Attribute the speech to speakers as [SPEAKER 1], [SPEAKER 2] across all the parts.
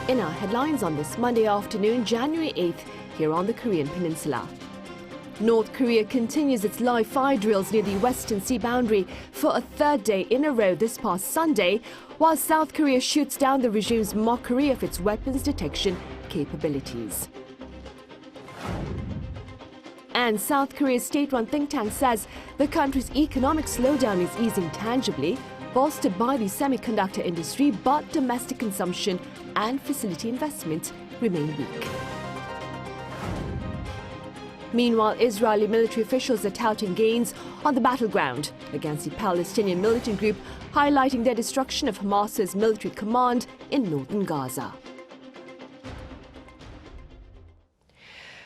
[SPEAKER 1] In our headlines on this Monday afternoon, January 8th, here on the Korean Peninsula. North Korea continues its live fire drills near the Western Sea boundary for a third day in a row this past Sunday, while South Korea shoots down the regime's mockery of its weapons detection capabilities. And South Korea's state-run think tank says the country's economic slowdown is easing tangibly, bolstered by the semiconductor industry, but domestic consumption and facility investment remain weak. Meanwhile, Israeli military officials are touting gains on the battleground against the Palestinian militant group, highlighting their destruction of Hamas's military command in Northern Gaza.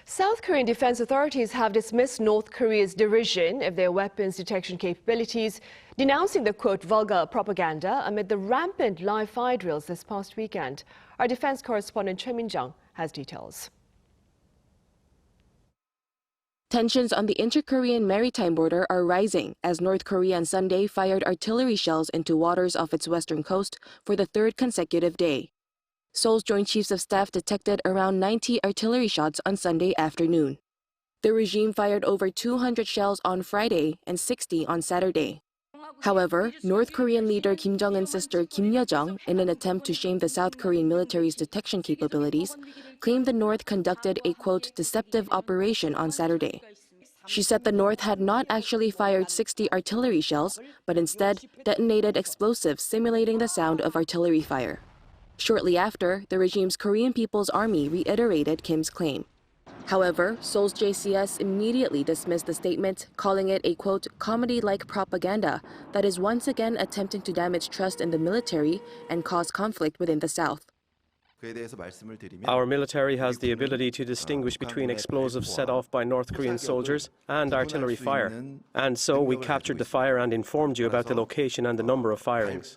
[SPEAKER 1] South Korean defense authorities have dismissed North Korea's derision of their weapons detection capabilities, denouncing the, quote, vulgar propaganda amid the rampant live fire drills this past weekend. Our defense correspondent Choi Min-jung has details.
[SPEAKER 2] Tensions on the inter-Korean maritime border are rising as North Korea on Sunday fired artillery shells into waters off its western coast for the third consecutive day. Seoul's Joint Chiefs of Staff detected around 90 artillery shots on Sunday afternoon. The regime fired over 200 shells on Friday and 60 on Saturday. However, North Korean leader Kim Jong-un's sister Kim Yo-jong, in an attempt to shame the South Korean military's detection capabilities, claimed the North conducted a, quote, deceptive operation on Saturday. She said the North had not actually fired 60 artillery shells, but instead detonated explosives simulating the sound of artillery fire. Shortly after, the regime's Korean People's Army reiterated Kim's claim. However, Seoul's JCS immediately dismissed the statement, calling it a, quote, comedy-like propaganda that is once again attempting to damage trust in the military and cause conflict within the South.
[SPEAKER 3] Our military has the ability to distinguish between explosives set off by North Korean soldiers and artillery fire. And so we captured the fire and informed you about the location and the number of firings.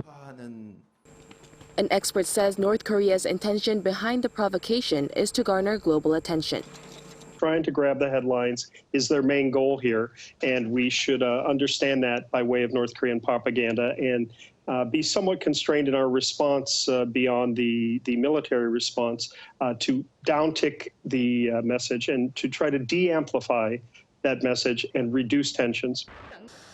[SPEAKER 2] An expert says North Korea's intention behind the provocation is to garner global attention.
[SPEAKER 4] Trying to grab the headlines is their main goal here, and we should understand that by way of North Korean propaganda and be somewhat constrained in our response beyond the military response to downtick the message and to try to de-amplify that message and reduce tensions.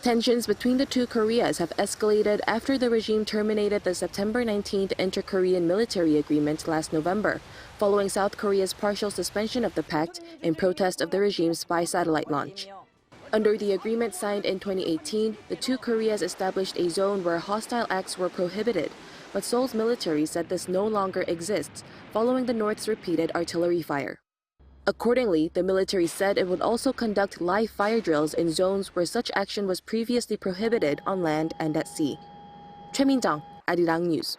[SPEAKER 2] Tensions between the two Koreas have escalated after the regime terminated the September 19th inter-Korean military agreement last November, following South Korea's partial suspension of the pact in protest of the regime's spy satellite launch. Under the agreement signed in 2018, the two Koreas established a zone where hostile acts were prohibited, but Seoul's military said this no longer exists, following the North's repeated artillery fire. Accordingly, the military said it would also conduct live fire drills in zones where such action was previously prohibited on land and at sea. Choi Min-jung, Arirang News.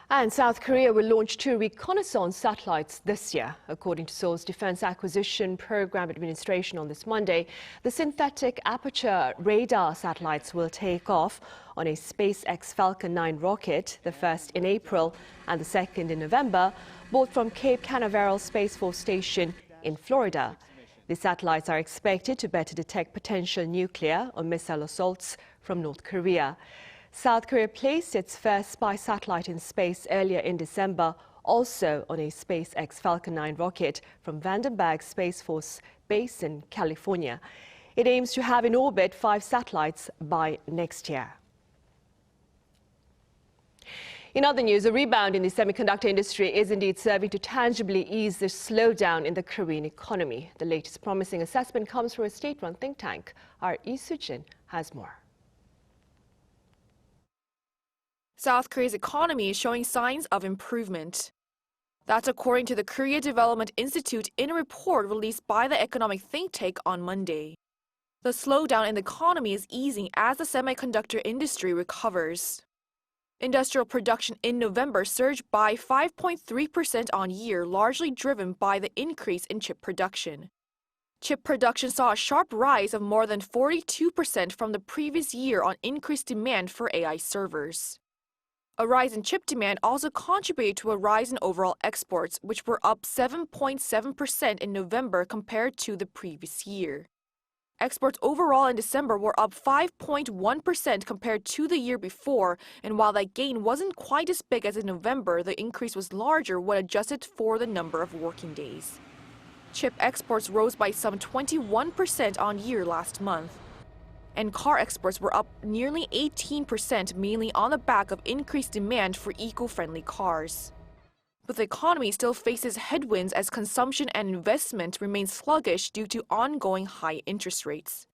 [SPEAKER 1] And South Korea will launch 2 reconnaissance satellites this year. According to Seoul's Defense Acquisition Program Administration on this Monday, the synthetic aperture radar satellites will take off on a SpaceX Falcon 9 rocket, the first in April and the second in November, both from Cape Canaveral Space Force Station in Florida. The satellites are expected to better detect potential nuclear or missile assaults from North Korea. South Korea placed its first spy satellite in space earlier in December, also on a SpaceX Falcon 9 rocket from Vandenberg Space Force Base in California. It aims to have in orbit 5 satellites by next year. In other news, a rebound in the semiconductor industry is indeed serving to tangibly ease the slowdown in the Korean economy. The latest promising assessment comes from a state-run think tank. Our Lee Soo-jin has more.
[SPEAKER 5] South Korea's economy is showing signs of improvement. That's according to the Korea Development Institute in a report released by the economic think tank on Monday. The slowdown in the economy is easing as the semiconductor industry recovers. Industrial production in November surged by 5.3% on year, largely driven by the increase in chip production. Chip production saw a sharp rise of more than 42% from the previous year on increased demand for AI servers. A rise in chip demand also contributed to a rise in overall exports, which were up 7.7% in November compared to the previous year. Exports overall in December were up 5.1% compared to the year before, and while that gain wasn't quite as big as in November, the increase was larger when adjusted for the number of working days. Chip exports rose by some 21% on year last month. And car exports were up nearly 18%, mainly on the back of increased demand for eco-friendly cars. But the economy still faces headwinds as consumption and investment remain sluggish due to ongoing high interest rates.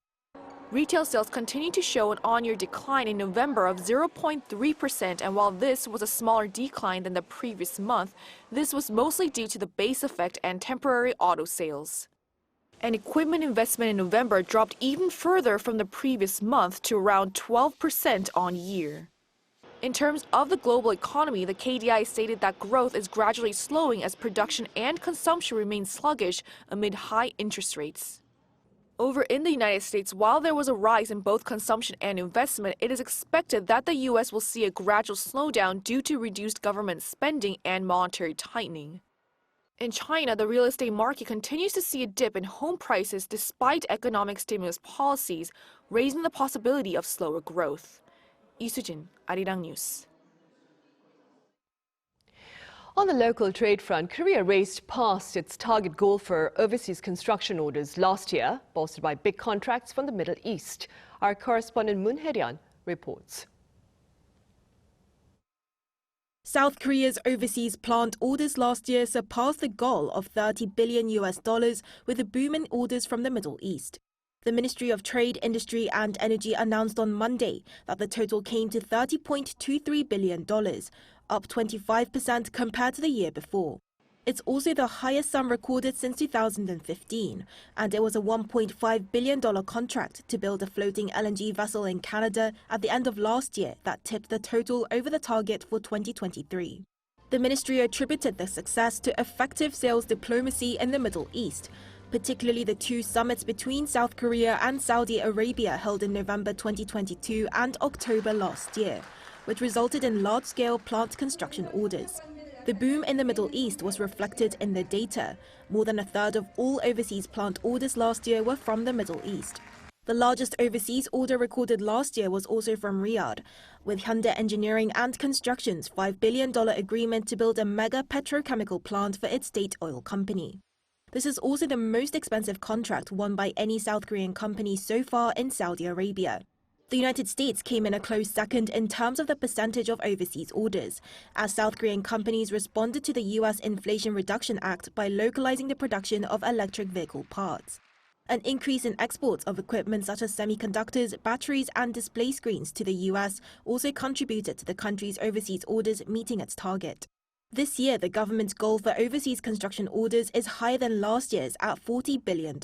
[SPEAKER 5] Retail sales continue to show an on-year decline in November of 0.3%, and while this was a smaller decline than the previous month, this was mostly due to the base effect and temporary auto sales. And equipment investment in November dropped even further from the previous month to around 12% on year. In terms of the global economy, the KDI stated that growth is gradually slowing as production and consumption remain sluggish amid high interest rates. Over in the United States, while there was a rise in both consumption and investment, it is expected that the U.S. will see a gradual slowdown due to reduced government spending and monetary tightening. In China, the real estate market continues to see a dip in home prices despite economic stimulus policies, raising the possibility of slower growth. Lee Soo-jin, Arirang News.
[SPEAKER 1] On the local trade front, Korea raced past its target goal for overseas construction orders last year, bolstered by big contracts from the Middle East. Our correspondent Moon Hae-ryun reports.
[SPEAKER 6] South Korea's overseas plant orders last year surpassed the goal of $30 billion with a boom in orders from the Middle East. The Ministry of Trade, Industry and Energy announced on Monday that the total came to $30.23 billion, up 25% compared to the year before. It's also the highest sum recorded since 2015, and it was a $1.5 billion contract to build a floating LNG vessel in Canada at the end of last year that tipped the total over the target for 2023. The ministry attributed the success to effective sales diplomacy in the Middle East, particularly the two summits between South Korea and Saudi Arabia held in November 2022 and October last year, which resulted in large-scale plant construction orders. The boom in the Middle East was reflected in the data. More than a third of all overseas plant orders last year were from the Middle East. The largest overseas order recorded last year was also from Riyadh, with Hyundai Engineering and Construction's $5 billion agreement to build a mega petrochemical plant for its state oil company. This is also the most expensive contract won by any South Korean company so far in Saudi Arabia. The United States came in a close second in terms of the percentage of overseas orders, as South Korean companies responded to the U.S. Inflation Reduction Act by localizing the production of electric vehicle parts. An increase in exports of equipment such as semiconductors, batteries and display screens to the U.S. also contributed to the country's overseas orders meeting its target. This year, the government's goal for overseas construction orders is higher than last year's at $40 billion.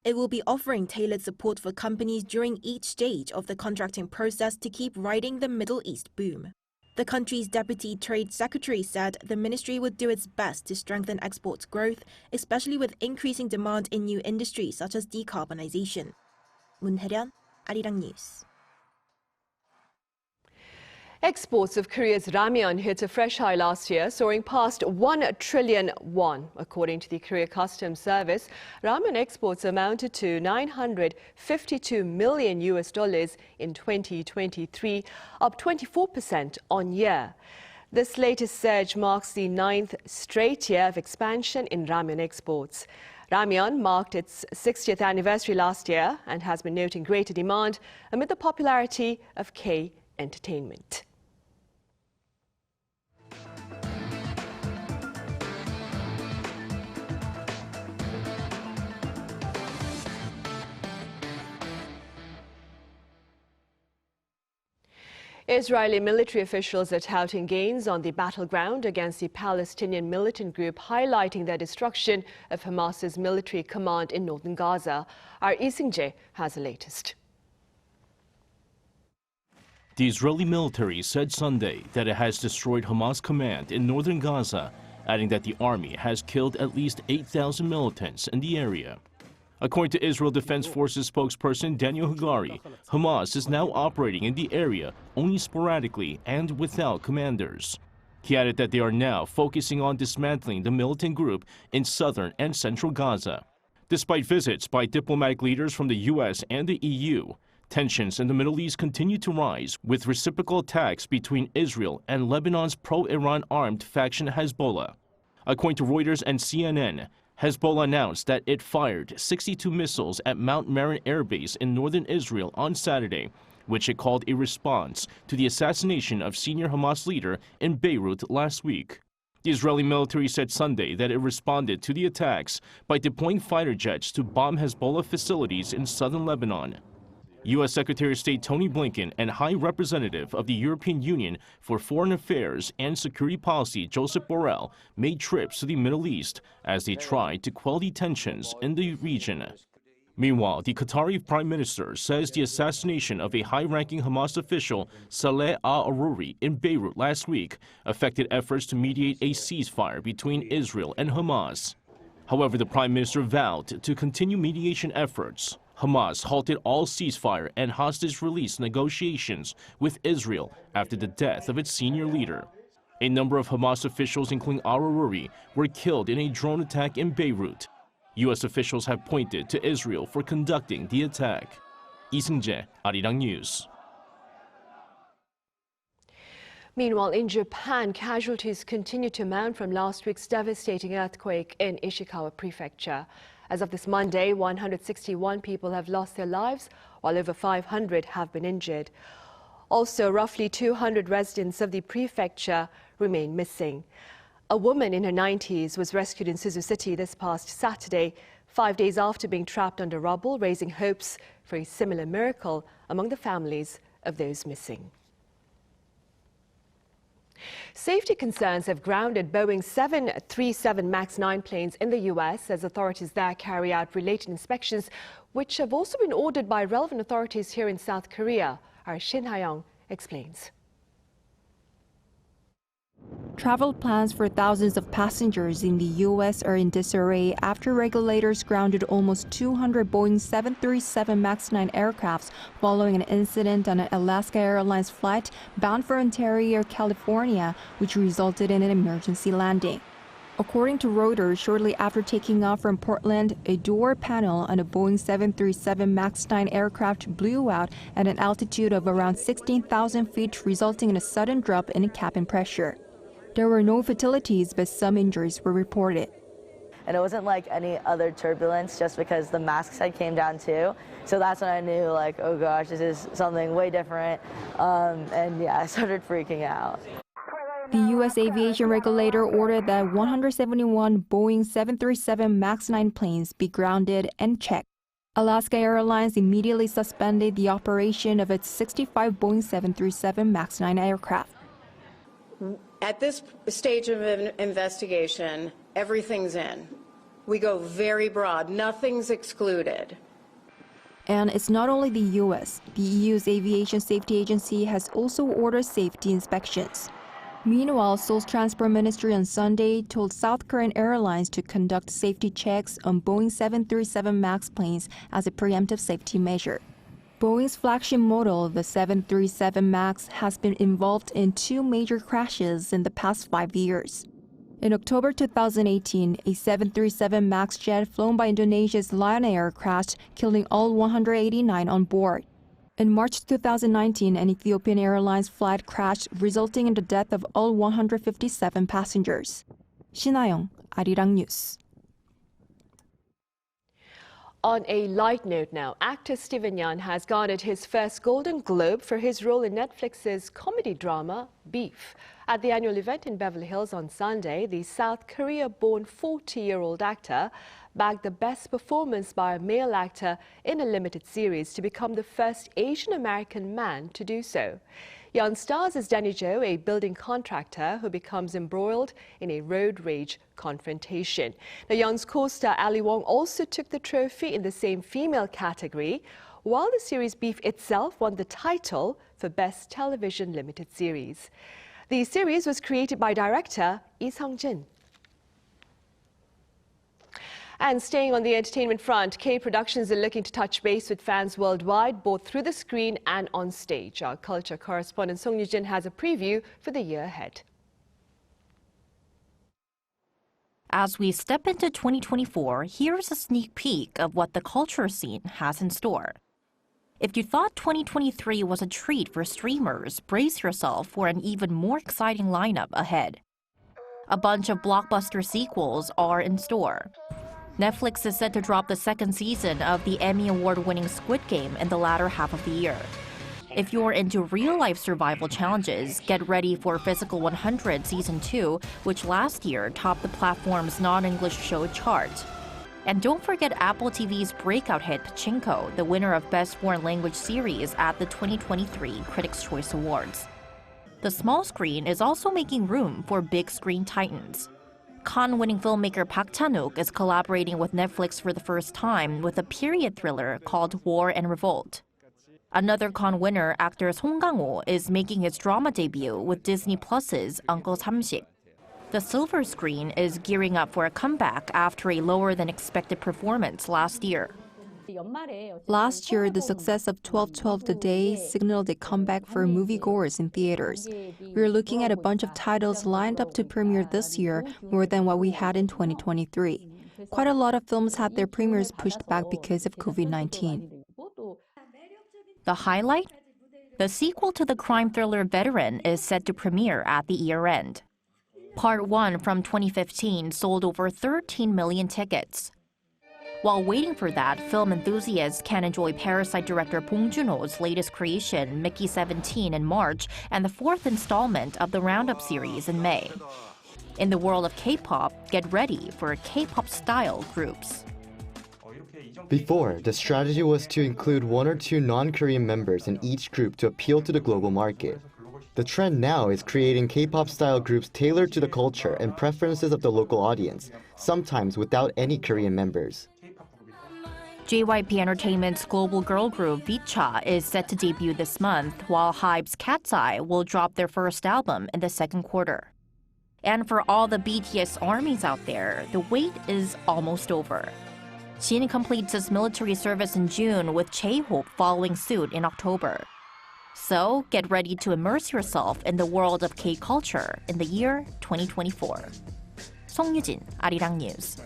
[SPEAKER 6] It will be offering tailored support for companies during each stage of the contracting process to keep riding the Middle East boom. The country's Deputy Trade Secretary said the ministry would do its best to strengthen exports growth, especially with increasing demand in new industries such as decarbonization. Moon Hae-ryun, Arirang News.
[SPEAKER 1] Exports of Korea's ramyeon hit a fresh high last year, soaring past 1 trillion won. According to the Korea Customs Service, ramyeon exports amounted to $952 million in 2023, up 24% on year. This latest surge marks the 9th straight year of expansion in ramyeon exports. Ramyeon marked its 60th anniversary last year and has been noting greater demand amid the popularity of K-entertainment. Israeli military officials are touting gains on the battleground against the Palestinian militant group, highlighting their destruction of Hamas's military command in Northern Gaza. Our Lee Seung-jae has the latest.
[SPEAKER 7] The Israeli military said Sunday that it has destroyed Hamas command in Northern Gaza, adding that the army has killed at least 8,000 militants in the area. According to Israel Defense Forces spokesperson Daniel Hagari, Hamas is now operating in the area only sporadically and without commanders. He added that they are now focusing on dismantling the militant group in southern and central Gaza. Despite visits by diplomatic leaders from the U.S. and the EU, tensions in the Middle East continue to rise, with reciprocal attacks between Israel and Lebanon's pro-Iran armed faction Hezbollah. According to Reuters and CNN, Hezbollah announced that it fired 62 missiles at Mount Meron Air Base in northern Israel on Saturday, which it called a response to the assassination of senior Hamas leader in Beirut last week. The Israeli military said Sunday that it responded to the attacks by deploying fighter jets to bomb Hezbollah facilities in southern Lebanon. U.S. Secretary of State Tony Blinken and High Representative of the European Union for Foreign Affairs and Security Policy Joseph Borrell made trips to the Middle East as they tried to quell the tensions in the region. Meanwhile, the Qatari Prime Minister says the assassination of a high-ranking Hamas official, Saleh al-Aruri, in Beirut last week affected efforts to mediate a ceasefire between Israel and Hamas. However, the Prime Minister vowed to continue mediation efforts. Hamas halted all ceasefire and hostage release negotiations with Israel after the death of its senior leader. A number of Hamas officials, including al-Aruri, were killed in a drone attack in Beirut. U.S. officials have pointed to Israel for conducting the attack. Lee Seung-jae, Arirang News.
[SPEAKER 1] Meanwhile, in Japan, casualties continue to mount from last week's devastating earthquake in Ishikawa Prefecture. As of this Monday, 161 people have lost their lives, while over 500 have been injured. Also, roughly 200 residents of the prefecture remain missing. A woman in her 90s was rescued in Suzu City this past Saturday, 5 days after being trapped under rubble, raising hopes for a similar miracle among the families of those missing. Safety concerns have grounded Boeing 737 MAX 9 planes in the U.S. as authorities there carry out related inspections, which have also been ordered by relevant authorities here in South Korea. Our Shin Ha-young explains.
[SPEAKER 8] Travel plans for thousands of passengers in the U.S. are in disarray after regulators grounded almost 200 Boeing 737 MAX 9 aircrafts following an incident on an Alaska Airlines flight bound for Ontario, California, which resulted in an emergency landing. According to Reuters, shortly after taking off from Portland, a door panel on a Boeing 737 MAX 9 aircraft blew out at an altitude of around 16,000 feet, resulting in a sudden drop in cabin pressure. There were no fatalities, but some injuries were reported.
[SPEAKER 9] And it wasn't like any other turbulence just because the masks had came down too. So that's when I knew, like, oh gosh, this is something way different. And yeah, I started freaking out.
[SPEAKER 8] The U.S. aviation regulator ordered that 171 Boeing 737 MAX 9 planes be grounded and checked. Alaska Airlines immediately suspended the operation of its 65 Boeing 737 MAX 9 aircraft.
[SPEAKER 10] At this stage of an investigation, everything's in. We go very broad. Nothing's excluded.
[SPEAKER 8] And it's not only the U.S. The EU's Aviation Safety Agency has also ordered safety inspections. Meanwhile, Seoul's Transport Ministry on Sunday told South Korean Airlines to conduct safety checks on Boeing 737 MAX planes as a preemptive safety measure. Boeing's flagship model, the 737 MAX, has been involved in 2 major crashes in the past 5 years. In October 2018, a 737 MAX jet flown by Indonesia's Lion Air crashed, killing all 189 on board. In March 2019, an Ethiopian Airlines flight crashed, resulting in the death of all 157 passengers. Shin Ha-young, Arirang News.
[SPEAKER 1] On a light note now, actor Steven Yeun has garnered his first Golden Globe for his role in Netflix's comedy drama, Beef. At the annual event in Beverly Hills on Sunday, the South Korea-born 40-year-old actor bagged the best performance by a male actor in a limited series to become the first Asian American man to do so. Yeun stars as Danny Jo, a building contractor who becomes embroiled in a road rage confrontation. Now, Yeun's co-star Ali Wong also took the trophy in the same female category, while the series Beef itself won the title for Best Television Limited Series. The series was created by director Lee Sung-jin. And staying on the entertainment front, K Productions are looking to touch base with fans worldwide, both through the screen and on stage. Our culture correspondent Song Yoo-jin has a preview for the year ahead.
[SPEAKER 11] As we step into 2024, here's a sneak peek of what the culture scene has in store. If you thought 2023 was a treat for streamers, brace yourself for an even more exciting lineup ahead. A bunch of blockbuster sequels are in store. Netflix is set to drop the second season of the Emmy Award-winning Squid Game in the latter half of the year. If you're into real-life survival challenges, get ready for Physical 100 Season 2, which last year topped the platform's non-English show chart. And don't forget Apple TV's breakout hit Pachinko, the winner of Best Foreign Language Series at the 2023 Critics' Choice Awards. The small screen is also making room for big screen titans. Cannes-winning filmmaker Park Chan-wook is collaborating with Netflix for the first time with a period thriller called War and Revolt. Another Cannes winner, actor Song Kang-ho, is making his drama debut with Disney Plus's Uncle Samsik. The silver screen is gearing up for a comeback after a lower-than-expected performance last year.
[SPEAKER 8] Last year, the success of 12/12 The Day signaled a comeback for moviegoers in theaters. We're looking at a bunch of titles lined up to premiere this year, more than what we had in 2023. Quite a lot of films had their premieres pushed back because of COVID-19.
[SPEAKER 11] The highlight? The sequel to the crime thriller Veteran is set to premiere at the year-end. Part 1 from 2015 sold over 13 million tickets. While waiting for that, film enthusiasts can enjoy Parasite director Bong Joon-ho's latest creation, Mickey 17, in March, and the fourth installment of the Roundup series in May. In the world of K-pop, get ready for K-pop-style groups.
[SPEAKER 12] Before, the strategy was to include one or two non-Korean members in each group to appeal to the global market. The trend now is creating K-pop-style groups tailored to the culture and preferences of the local audience, sometimes without any Korean members.
[SPEAKER 11] JYP Entertainment's global girl group Vicha is set to debut this month, while HYBE's Cat's Eye will drop their first album in the second quarter. And for all the BTS armies out there, the wait is almost over. Jin completes his military service in June, with J-Hope following suit in October. So get ready to immerse yourself in the world of K-culture in the year 2024. 송유진, Arirang News.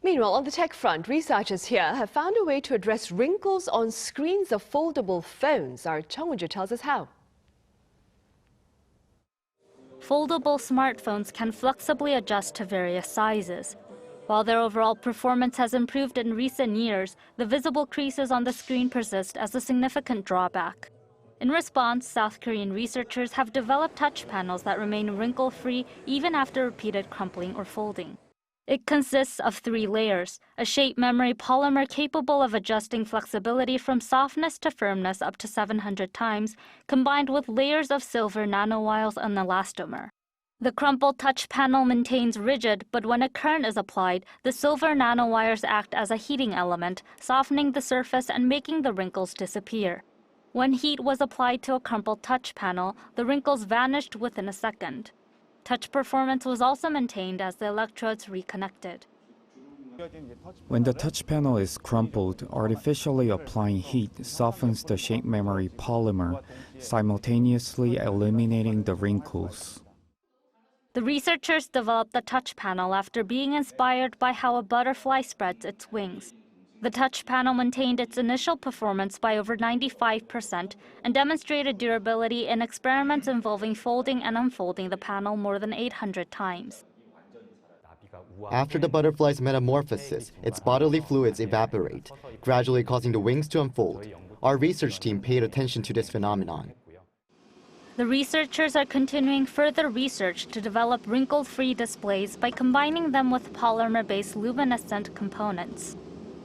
[SPEAKER 1] Meanwhile, on the tech front, researchers here have found a way to address wrinkles on screens of foldable phones. Our Chung Woo-ju tells us how.
[SPEAKER 13] Foldable smartphones can flexibly adjust to various sizes. While their overall performance has improved in recent years, the visible creases on the screen persist as a significant drawback. In response, South Korean researchers have developed touch panels that remain wrinkle-free even after repeated crumpling or folding. It consists of 3 layers, a shape memory polymer capable of adjusting flexibility from softness to firmness up to 700 times, combined with layers of silver nanowires and elastomer. The crumpled touch panel maintains rigid, but when a current is applied, the silver nanowires act as a heating element, softening the surface and making the wrinkles disappear. When heat was applied to a crumpled touch panel, the wrinkles vanished within a second. Touch performance was also maintained as the electrodes reconnected.
[SPEAKER 14] When the touch panel is crumpled, artificially applying heat softens the shape memory polymer, simultaneously eliminating the wrinkles.
[SPEAKER 13] The researchers developed the touch panel after being inspired by how a butterfly spreads its wings. The touch panel maintained its initial performance by over 95% and demonstrated durability in experiments involving folding and unfolding the panel more than 800 times.
[SPEAKER 12] After the butterfly's metamorphosis, its bodily fluids evaporate, gradually causing the wings to unfold. Our research team paid attention to this phenomenon.
[SPEAKER 13] The researchers are continuing further research to develop wrinkle-free displays by combining them with polymer-based luminescent components.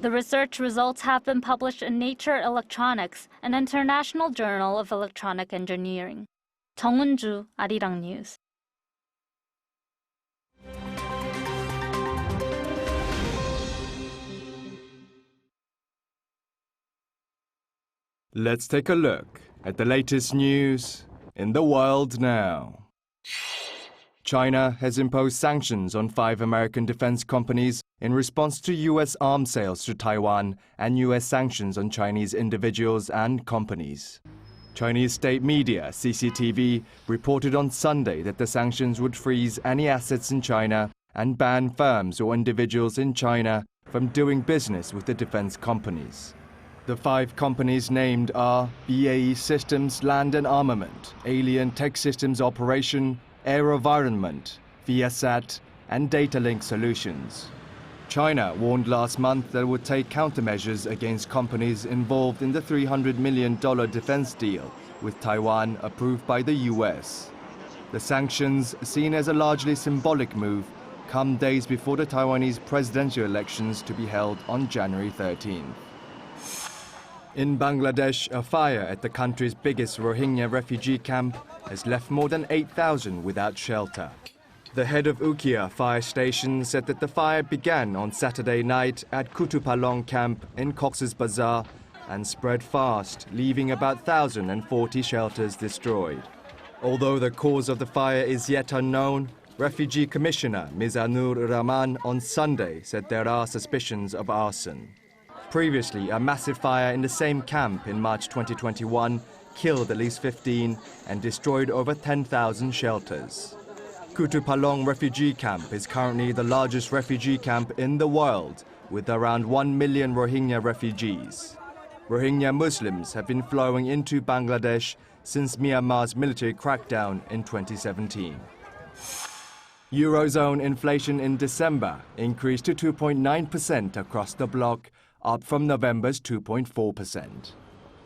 [SPEAKER 13] The research results have been published in Nature Electronics, an international journal of electronic engineering. Chung Woo-ju, Arirang News.
[SPEAKER 15] Let's take a look at the latest news in the world now. China has imposed sanctions on 5 American defense companies in response to U.S. arms sales to Taiwan and U.S. sanctions on Chinese individuals and companies. Chinese state media, CCTV, reported on Sunday that the sanctions would freeze any assets in China and ban firms or individuals in China from doing business with the defense companies. The 5 companies named are BAE Systems Land and Armament, Alien Tech Systems Operation, AeroVironment, Viasat, and Datalink Solutions. China warned last month that it would take countermeasures against companies involved in the $300 million defense deal with Taiwan approved by the US. The sanctions, seen as a largely symbolic move, come days before the Taiwanese presidential elections to be held on January 13th. In Bangladesh, a fire at the country's biggest Rohingya refugee camp has left more than 8,000 without shelter. The head of Ukia Fire Station said that the fire began on Saturday night at Kutupalong camp in Cox's Bazar and spread fast, leaving about 1,040 shelters destroyed. Although the cause of the fire is yet unknown, Refugee Commissioner Mizanur Rahman on Sunday said there are suspicions of arson. Previously, a massive fire in the same camp in March 2021 killed at least 15 and destroyed over 10,000 shelters. Kutupalong refugee camp is currently the largest refugee camp in the world, with around 1 million Rohingya refugees. Rohingya Muslims have been flowing into Bangladesh since Myanmar's military crackdown in 2017. Eurozone inflation in December increased to 2.9% across the bloc, up from November's 2.4%.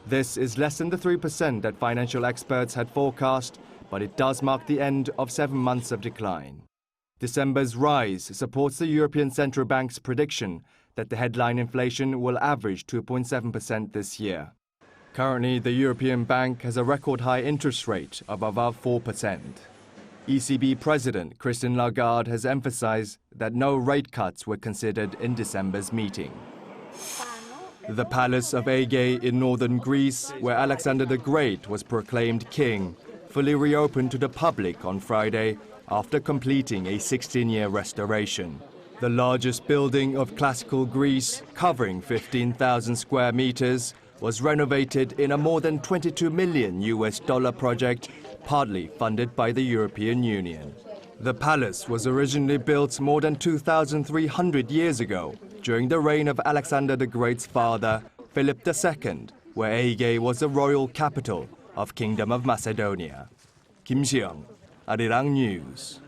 [SPEAKER 15] This is less than the 3% that financial experts had forecast, but it does mark the end of 7 months of decline. December's rise supports the European Central Bank's prediction that the headline inflation will average 2.7% this year. Currently, the European Bank has a record high interest rate of above 4%. ECB President Christine Lagarde has emphasized that no rate cuts were considered in December's meeting. The Palace of Aige in northern Greece, where Alexander the Great was proclaimed king, fully reopened to the public on Friday after completing a 16-year restoration. The largest building of classical Greece, covering 15,000 square meters, was renovated in a more than $22 million project, partly funded by the European Union. The palace was originally built more than 2,300 years ago, during the reign of Alexander the Great's father, Philip II, where Aige was the royal capital of Kingdom of Macedonia. Kim Seong, Arirang News.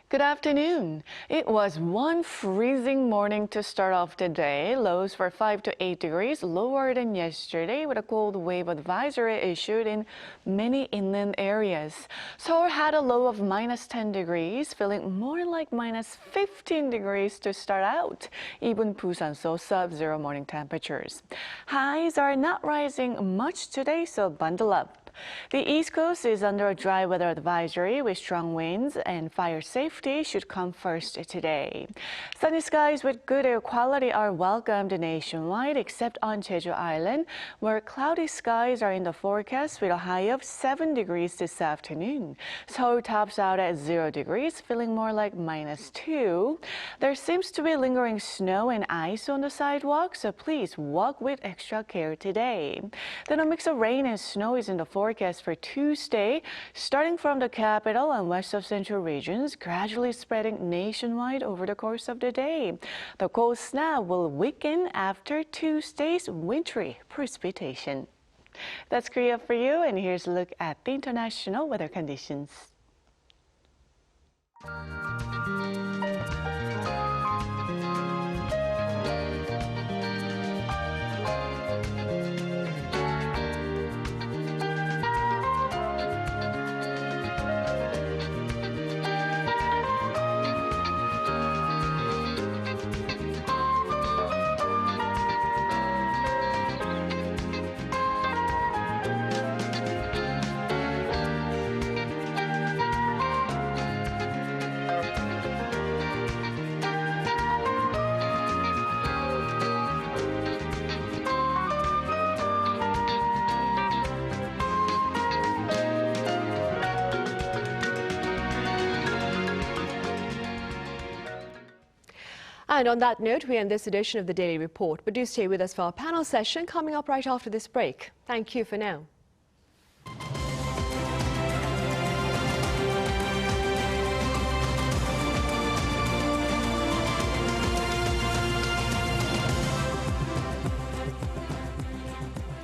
[SPEAKER 16] Good afternoon. It was one freezing morning to start off the day. Lows were 5 to 8 degrees lower than yesterday, with a cold wave advisory issued in many inland areas. Seoul had a low of minus 10 degrees, feeling more like minus 15 degrees to start out. Even Busan saw sub-zero morning temperatures. Highs are not rising much today, so bundle up. The East Coast is under a dry weather advisory with strong winds, and fire safety should come first today. Sunny skies with good air quality are welcomed nationwide, except on Jeju Island, where cloudy skies are in the forecast with a high of 7 degrees this afternoon. Seoul tops out at 0 degrees, feeling more like minus 2. There seems to be lingering snow and ice on the sidewalk, so please walk with extra care today. Then a mix of rain and snow is in the forecast for Tuesday, starting from the capital and west of central regions, gradually spreading nationwide over the course of the day. The cold snap will weaken after Tuesday's wintry precipitation. That's Korea for you, and here's a look at the international weather conditions.
[SPEAKER 1] And on that note, we end this edition of the Daily Report. But do stay with us for our panel session coming up right after this break. Thank you for now.